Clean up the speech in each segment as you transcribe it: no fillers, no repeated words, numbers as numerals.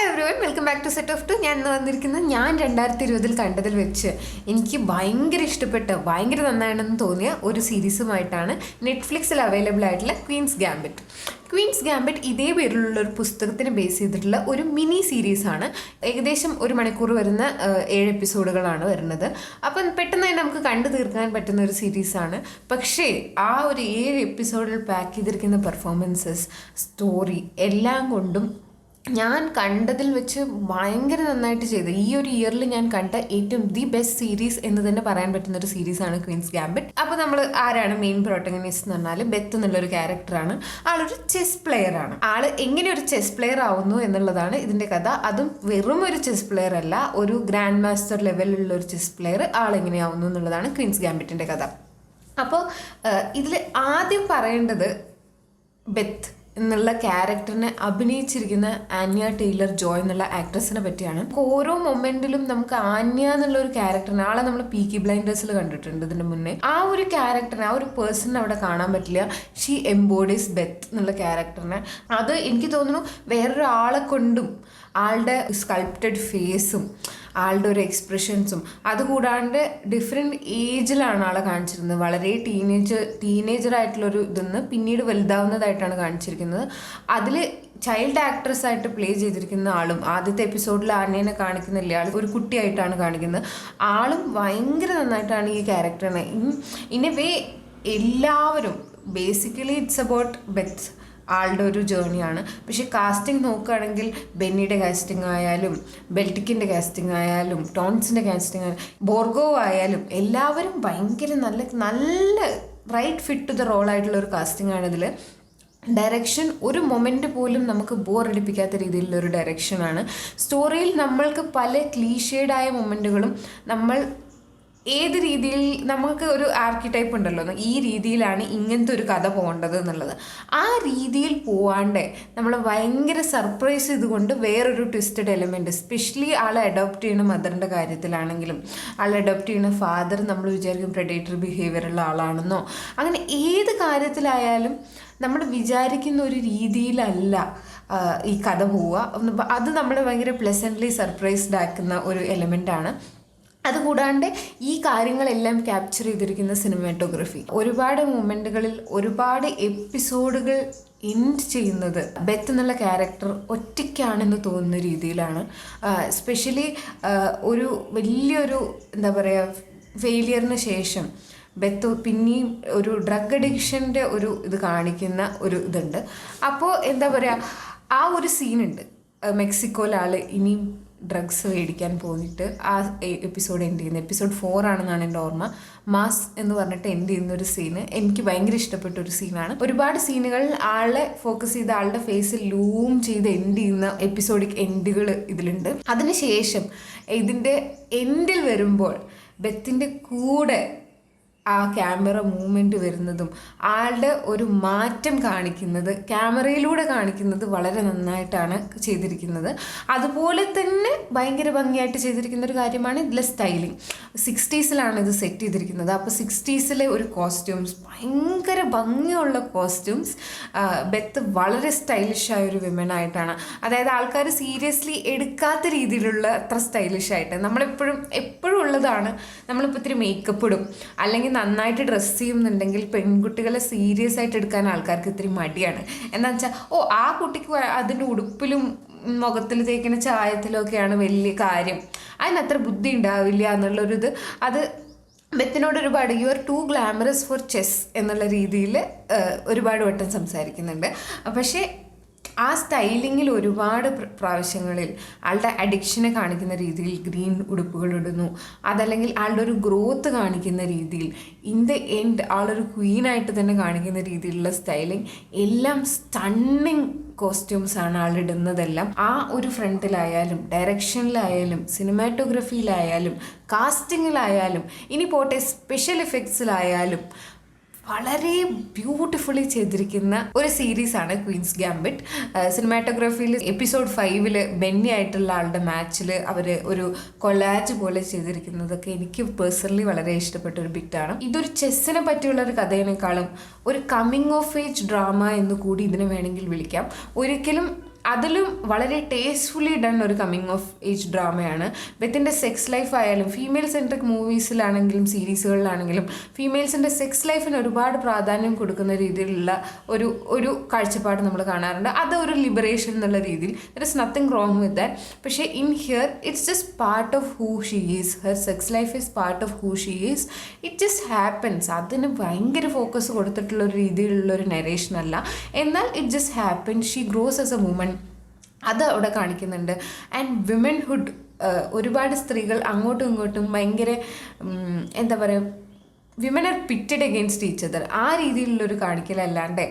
Everyone, welcome back to set of two. ഞാൻ വന്നിരിക്കുന്നത് ഞാൻ 2020 കണ്ടതിൽ വെച്ച് എനിക്ക് ഭയങ്കര ഇഷ്ടപ്പെട്ട, ഭയങ്കര നന്നാണെന്ന് തോന്നിയ ഒരു സീരീസുമായിട്ടാണ് നെറ്റ്ഫ്ലിക്സിൽ അവൈലബിൾ ആയിട്ടുള്ള ക്വീൻസ് ഗാംബിറ്റ് ഇതേ പേരിലുള്ള ഒരു പുസ്തകത്തിന് ബേസ് ചെയ്തിട്ടുള്ള ഒരു മിനി സീരീസാണ്. ഏകദേശം 1 മണിക്കൂർ വരുന്ന 7 എപ്പിസോഡുകളാണ് വരുന്നത്. അപ്പം പെട്ടെന്ന് തന്നെ നമുക്ക് കണ്ടു തീർക്കാൻ പറ്റുന്ന ഒരു സീരീസാണ്. പക്ഷേ ആ ഒരു 7 എപ്പിസോഡിൽ പാക്ക് ചെയ്തിരിക്കുന്ന പെർഫോമൻസസ്, സ്റ്റോറി എല്ലാം കൊണ്ടും ഞാൻ കണ്ടതിൽ വെച്ച് ഭയങ്കര നന്നായിട്ട് ചെയ്ത് ഈ ഒരു ഇയറിൽ ഞാൻ കണ്ട ഏറ്റവും ദി ബെസ്റ്റ് സീരീസ് എന്ന് തന്നെ പറയാൻ പറ്റുന്ന ഒരു സീരീസാണ് ക്വീൻസ് ഗാംബിറ്റ്. അപ്പോൾ നമ്മൾ ആരാണ് മെയിൻ പ്രോട്ടഗണിസ്റ്റ് എന്ന് പറഞ്ഞാൽ ബെത്ത് എന്നുള്ളൊരു ക്യാരക്ടറാണ്. ആളൊരു ചെസ് പ്ലെയർ ആണ്. ആള് എങ്ങനെ ഒരു ചെസ് പ്ലെയർ ആവുന്നു എന്നുള്ളതാണ് ഇതിൻ്റെ കഥ. അതും വെറും ഒരു ചെസ് പ്ലെയർ അല്ല, ഒരു ഗ്രാൻഡ് മാസ്റ്റർ ലെവലിലുള്ള ഒരു ചെസ് പ്ലെയർ ആളെങ്ങനെയാവുന്നു എന്നുള്ളതാണ് ക്വീൻസ് ഗാംബിറ്റിൻ്റെ കഥ. അപ്പോൾ ഇതിൽ ആദ്യം പറയേണ്ടത് ബെത്ത് എന്നുള്ള ക്യാരക്ടറിനെ അഭിനയിച്ചിരിക്കുന്ന ആന്യ ടൈലർ ജോയ് എന്നുള്ള ആക്ട്രസിനെ പറ്റിയാണ്. ഓരോ മൊമെന്റിലും നമുക്ക് ആന്യ എന്നുള്ള ഒരു ക്യാരക്ടറിനെ, ആളെ നമ്മൾ പീക്കി ബ്ലൈൻഡേഴ്സിൽ കണ്ടിട്ടുണ്ട് ഇതിന് മുന്നേ. ആ ഒരു ക്യാരക്ടറിനെ, ആ ഒരു പേഴ്സണിനെ അവിടെ കാണാൻ പറ്റില്ല. ഷീ എംബോഡീസ് ബെത്ത് എന്നുള്ള ക്യാരക്ടറിനെ. അത് എനിക്ക് തോന്നുന്നു വേറൊരാളെ കൊണ്ടും, ആളുടെ സ്കൾപ്റ്റഡ് ഫേസും ആളുടെ ഒരു എക്സ്പ്രഷൻസും അതുകൂടാണ്ട് ഡിഫറെൻറ്റ് ഏജിലാണ് ആളെ കാണിച്ചിരുന്നത്. വളരെ ടീനേജറായിട്ടുള്ളൊരു ഇതെന്ന് പിന്നീട് വലുതാവുന്നതായിട്ടാണ് കാണിച്ചിരിക്കുന്നത്. അതിൽ ചൈൽഡ് ആക്ട്രസ് ആയിട്ട് പ്ലേ ചെയ്തിരിക്കുന്ന ആളും, ആദ്യത്തെ എപ്പിസോഡിൽ ആനേനെ കാണിക്കുന്നില്ല, ആൾ ഒരു കുട്ടിയായിട്ടാണ് കാണിക്കുന്നത്. ആളും ഭയങ്കര നന്നായിട്ടാണ് ഈ ക്യാരക്ടറിനെ. ഇൻ എ വേ എല്ലാവരും ബേസിക്കലി ഇറ്റ്സ് അബൌട്ട് ബെത്ത്, ആളുടെ ഒരു ജേർണിയാണ്. പക്ഷേ കാസ്റ്റിംഗ് നോക്കുകയാണെങ്കിൽ ബെന്നിയുടെ കാസ്റ്റിംഗ് ആയാലും, ബെൽറ്റിക്കിൻ്റെ കാസ്റ്റിംഗ് ആയാലും, ടോൺസിൻ്റെ കാസ്റ്റിംഗ് ആയാലും, ബോർഗോ ആയാലും എല്ലാവരും ഭയങ്കര നല്ല right fit to the role ആയിട്ടുള്ള ഒരു കാസ്റ്റിംഗ് ആണ് ഇതിൽ. ഡയറക്ഷൻ ഒരു മൊമെൻ്റ് പോലും നമുക്ക് ബോറടിപ്പിക്കാത്ത രീതിയിലുള്ള ഒരു ഡയറക്ഷനാണ്. സ്റ്റോറിയിൽ നമ്മൾക്ക് പല ക്ലീഷേഡായ മൊമെൻറ്റുകളും നമ്മൾ ഏത് രീതിയിൽ, നമുക്ക് ഒരു ആർക്കിടൈപ്പ് ഉണ്ടല്ലോ, ഈ രീതിയിലാണ് ഇങ്ങനത്തെ ഒരു കഥ പോകേണ്ടത് എന്നുള്ളത്, ആ രീതിയിൽ പോവാണ്ട് നമ്മൾ ഭയങ്കര സർപ്രൈസ് ചെയ്തുകൊണ്ട് വേറൊരു ട്വിസ്റ്റഡ് എലിമെൻറ്റ്, സ്പെഷ്യലി ആളെ അഡോപ്റ്റ് ചെയ്യുന്ന മദറിൻ്റെ കാര്യത്തിലാണെങ്കിലും, ആളെ അഡോപ്റ്റ് ചെയ്യുന്ന ഫാദർ നമ്മൾ വിചാരിക്കും പ്രെഡേറ്ററി ബിഹേവിയറുള്ള ആളാണെന്നോ, അങ്ങനെ ഏത് കാര്യത്തിലായാലും നമ്മൾ വിചാരിക്കുന്ന ഒരു രീതിയിലല്ല ഈ കഥ പോവുക. അത് നമ്മളെ ഭയങ്കര പ്ലസൻ്റ്ലി സർപ്രൈസ്ഡ് ആക്കുന്ന ഒരു എലിമെൻ്റാണ്. അതുകൂടാണ്ട് ഈ കാര്യങ്ങളെല്ലാം ക്യാപ്ചർ ചെയ്തിരിക്കുന്ന സിനിമാറ്റോഗ്രഫി, ഒരുപാട് മൊമെൻറ്റുകളിൽ ഒരുപാട് എപ്പിസോഡുകൾ എൻഡ് ചെയ്യുന്നത് ബെത്ത് എന്നുള്ള ക്യാരക്ടർ ഒറ്റയ്ക്കാണെന്ന് തോന്നുന്ന രീതിയിലാണ്. സ്പെഷ്യലി ഒരു വലിയൊരു എന്താ പറയുക ഫെയിലിയറിന് ശേഷം ബെത്ത് പിന്നെയും ഒരു ഡ്രഗ് അഡിക്ഷൻ്റെ ഒരു ഇത് കാണിക്കുന്ന ഒരു ഇതുണ്ട്. അപ്പോൾ എന്താ പറയുക, ആ ഒരു സീനുണ്ട് മെക്സിക്കോയിലാൾ ഇനിയും ഡ്രഗ്സ് മേടിക്കാൻ പോയിട്ട് ആ എപ്പിസോഡ് എൻഡ് ചെയ്യുന്നത്. എപ്പിസോഡ് 4 ആണെന്നാണ് എൻ്റെ ഓർമ്മ. മാസ് എന്ന് പറഞ്ഞിട്ട് എൻഡ് ചെയ്യുന്ന ഒരു സീന് എനിക്ക് ഭയങ്കര ഇഷ്ടപ്പെട്ട ഒരു സീനാണ്. ഒരുപാട് സീനുകൾ ആളെ ഫോക്കസ് ചെയ്ത് ആളുടെ ഫേസിൽ ലൂം ചെയ്ത് എൻഡ് ചെയ്യുന്ന എപ്പിസോഡിക് എൻഡുകൾ ഇതിലുണ്ട്. അതിനുശേഷം ഇതിൻ്റെ എൻഡിൽ വരുമ്പോൾ ബെത്തിൻ്റെ കൂടെ ആ ക്യാമറ മൂവ്മെൻറ്റ് വരുന്നതും ആളുടെ ഒരു മാറ്റം കാണിക്കുന്നത്, ക്യാമറയിലൂടെ കാണിക്കുന്നത് വളരെ നന്നായിട്ടാണ് ചെയ്തിരിക്കുന്നത്. അതുപോലെ തന്നെ ഭയങ്കര ഭംഗിയായിട്ട് ചെയ്തിരിക്കുന്ന ഒരു കാര്യമാണ് ഇതിലെ സ്റ്റൈലിംഗ്. 60s ഇത് സെറ്റ് ചെയ്തിരിക്കുന്നത്. അപ്പോൾ 60s ഒരു കോസ്റ്റ്യൂംസ്, ഭയങ്കര ഭംഗിയുള്ള കോസ്റ്റ്യൂംസ്. ബെത്ത് വളരെ സ്റ്റൈലിഷായ ഒരു വിമനായിട്ടാണ്, അതായത് ആൾക്കാർ സീരിയസ്ലി എടുക്കാത്ത രീതിയിലുള്ള അത്ര സ്റ്റൈലിഷായിട്ട്, എപ്പോഴും ഉള്ളതാണ്. നമ്മളിപ്പോൾ ഇത്തിരി മേക്കപ്പ് ഇടും അല്ലെങ്കിൽ നന്നായിട്ട് ഡ്രസ്സ് ചെയ്യുന്നുണ്ടെങ്കിൽ പെൺകുട്ടികളെ സീരിയസ് ആയിട്ട് എടുക്കാൻ ആൾക്കാർക്ക് ഇത്തിരി മടിയാണ്. എന്താണെന്ന് വെച്ചാൽ ആ കുട്ടിക്ക് അതിൻ്റെ ഉടുപ്പിലും മുഖത്തിൽ തേക്കുന്ന ചായത്തിലും ഒക്കെയാണ് വലിയ കാര്യം, അതിനത്ര ബുദ്ധി ഉണ്ടാവില്ല എന്നുള്ളൊരിത് അത് ബെത്തിനോട് ഒരുപാട് you are too glamorous for chess എന്നുള്ള രീതിയിൽ ഒരുപാട് വട്ടം സംസാരിക്കുന്നുണ്ട്. പക്ഷേ ആ സ്റ്റൈലിങ്ങിൽ ഒരുപാട് പ്രാവശ്യങ്ങളിൽ ആളുടെ അഡിക്ഷനെ കാണിക്കുന്ന രീതിയിൽ ഗ്രീൻ ഉടുപ്പുകൾ ഇടുന്നു, അതല്ലെങ്കിൽ ആളുടെ ഒരു ഗ്രോത്ത് കാണിക്കുന്ന രീതിയിൽ, ഇൻ ദ എൻഡ് ആളൊരു ക്വീനായിട്ട് തന്നെ കാണിക്കുന്ന രീതിയിലുള്ള സ്റ്റൈലിംഗ്, എല്ലാം സ്റ്റണ്ണിങ് കോസ്റ്റ്യൂംസാണ് ആളിടുന്നതെല്ലാം. ആ ഒരു ഫ്രണ്ടിലായാലും ഡയറക്ഷനിലായാലും സിനിമാറ്റോഗ്രഫിയിലായാലും കാസ്റ്റിങ്ങിലായാലും ഇനി പോട്ടെ സ്പെഷ്യൽ എഫക്ട്സിലായാലും വളരെ ബ്യൂട്ടിഫുള്ളി ചെയ്തിരിക്കുന്ന ഒരു സീരീസാണ് ക്വീൻസ് ഗാംബിറ്റ്. സിനിമാറ്റോഗ്രാഫിയിൽ എപ്പിസോഡ് 5 ബെന്നി ആയിട്ടുള്ള ആളുടെ മാച്ചിൽ അവർ ഒരു കൊളാജ് പോലെ ചെയ്തിരിക്കുന്നതൊക്കെ എനിക്ക് പേഴ്സണലി വളരെ ഇഷ്ടപ്പെട്ട ഒരു ബിറ്റാണ്. ഇതൊരു ചെസ്സിനെ പറ്റിയുള്ള ഒരു കഥയേക്കാളും ഒരു കമ്മിങ് ഓഫ് ഏജ് ഡ്രാമ എന്ന് കൂടി ഇതിനെ വേണമെങ്കിൽ വിളിക്കാം. ഒരിക്കലും അതിലും വളരെ ടേസ്റ്റ്ഫുള്ളി ഡൺ ഒരു കമ്മിങ് ഓഫ് ഏജ് ഡ്രാമയാണ്. ബെത്തിൻ്റെ സെക്സ് ലൈഫ് ആയാലും ഫീമെയിൽ സെൻട്രിക് മൂവീസിലാണെങ്കിലും സീരീസുകളിലാണെങ്കിലും ഫീമെയിൽസിൻ്റെ സെക്സ് ലൈഫിന് ഒരുപാട് പ്രാധാന്യം കൊടുക്കുന്ന രീതിയിലുള്ള ഒരു കാഴ്ചപ്പാട് നമ്മൾ കാണാറുണ്ട്. അത് ഒരു ലിബറേഷൻ എന്നുള്ള രീതിയിൽ there is nothing wrong with that. പക്ഷേ in here it's just part of who she is, her sex life is part of who she is. It just happens. അതിന് ഭയങ്കര ഫോക്കസ് കൊടുത്തിട്ടുള്ള ഒരു രീതിയിലുള്ളൊരു നരേഷൻ അല്ല. എന്നാൽ it just happen. She grows as a woman. അത് അവിടെ കാണിക്കുന്നുണ്ട്. ആൻഡ് വിമൻഹുഡ്, ഒരുപാട് സ്ത്രീകൾ അങ്ങോട്ടും ഇങ്ങോട്ടും ഭയങ്കര എന്താ പറയുക, women are പിറ്റഡ് against each other, ആ രീതിയിലുള്ളൊരു കാണിക്കലല്ലാണ്ട്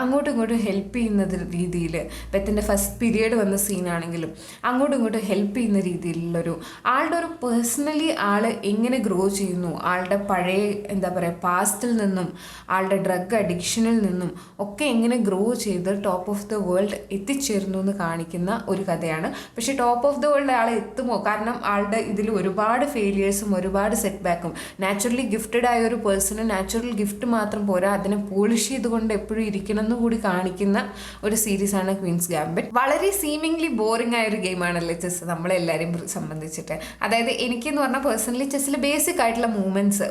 അങ്ങോട്ടും ഇങ്ങോട്ടും ഹെൽപ്പ് ചെയ്യുന്ന രീതിയിൽ ബെത്തിൻ്റെ ഫസ്റ്റ് പീരിയഡ് വന്ന സീനാണെങ്കിലും അങ്ങോട്ടും ഇങ്ങോട്ടും ഹെൽപ്പ് ചെയ്യുന്ന രീതിയിലുള്ളൊരു ആളുടെ ഒരു പേഴ്സണലി ആൾ എങ്ങനെ ഗ്രോ ചെയ്യുന്നു, ആളുടെ പഴയ എന്താ പറയുക പാസ്റ്റിൽ നിന്നും ആളുടെ ഡ്രഗ് അഡിക്ഷനിൽ നിന്നും ഒക്കെ എങ്ങനെ ഗ്രോ ചെയ്ത് ടോപ്പ് ഓഫ് ദ വേൾഡ് എത്തിച്ചേർന്നു എന്ന് കാണിക്കുന്ന ഒരു കഥയാണ്. പക്ഷേ ടോപ്പ് ഓഫ് ദ വേൾഡ് ആൾ എത്തുമോ? കാരണം ആളുടെ ഇതിൽ ഒരുപാട് ഫെയിലിയേഴ്സും ഒരുപാട് സെറ്റ് ബാക്കും. നാച്ചുറലി ഗിഫ്റ്റഡ് ആയ ഒരു പേഴ്സണ് നാച്ചുറൽ ഗിഫ്റ്റ് മാത്രം പോരാ, അതിനെ പോളിഷ് ചെയ്തുകൊണ്ട് എപ്പോഴും ഇരിക്കണം എന്ന് കൂടി കാണിക്കുന്ന ഒരു സീരീസാണ് ക്വീൻസ് ഗാംബിറ്റ്. വളരെ സീമിംഗ്ലി ബോറിംഗ് ആയ ഒരു ഗെയിമാണല്ലേ ചെസ്സ് നമ്മളെല്ലാവരെയും സംബന്ധിച്ചിട്ട്. അതായത് എനിക്കെന്ന് പറഞ്ഞാൽ പേഴ്സണലി ചെസ്സിൽ ബേസിക് ആയിട്ടുള്ള മൂവ്മെൻറ്റ്സ്,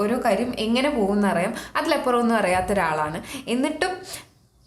ഓരോ കാര്യം എങ്ങനെ പോകുമെന്ന് അറിയാം, അതിലപ്പുറം ഒന്നും അറിയാത്ത ഒരാളാണ്. എന്നിട്ടും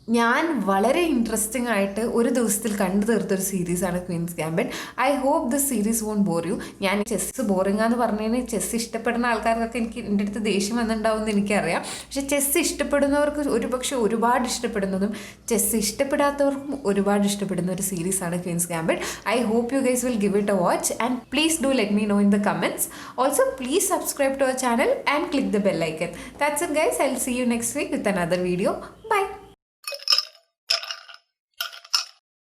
ഞാൻ വളരെ ഇൻട്രസ്റ്റിംഗ് ആയിട്ട് ഒരു ദിവസത്തിൽ കണ്ടു തീർത്തൊരു സീരീസാണ് Queen's Gambit. I hope this series won't bore you. ഞാൻ ചെസ്സ് ബോറിംഗ് എന്ന് പറഞ്ഞതിന് ചെസ്സ് ഇഷ്ടപ്പെടുന്ന ആൾക്കാർക്കൊക്കെ എൻ്റെ അടുത്ത് ദേഷ്യം വന്നിട്ടുണ്ടാവും എന്ന് എനിക്കറിയാം. പക്ഷേ ചെസ്സ് ഇഷ്ടപ്പെടുന്നവർക്ക് ഒരുപക്ഷെ ഒരുപാട് ഇഷ്ടപ്പെടുന്നതും ചെസ്സ് ഇഷ്ടപ്പെടാത്തവർക്കും ഒരുപാട് ഇഷ്ടപ്പെടുന്ന ഒരു സീരീസാണ് Queen's Gambit. I hope you guys will give it a watch and please do let me know in the comments. Also please subscribe to our channel and click the bell icon. That's it guys. I'll see you next week with another video. Bye.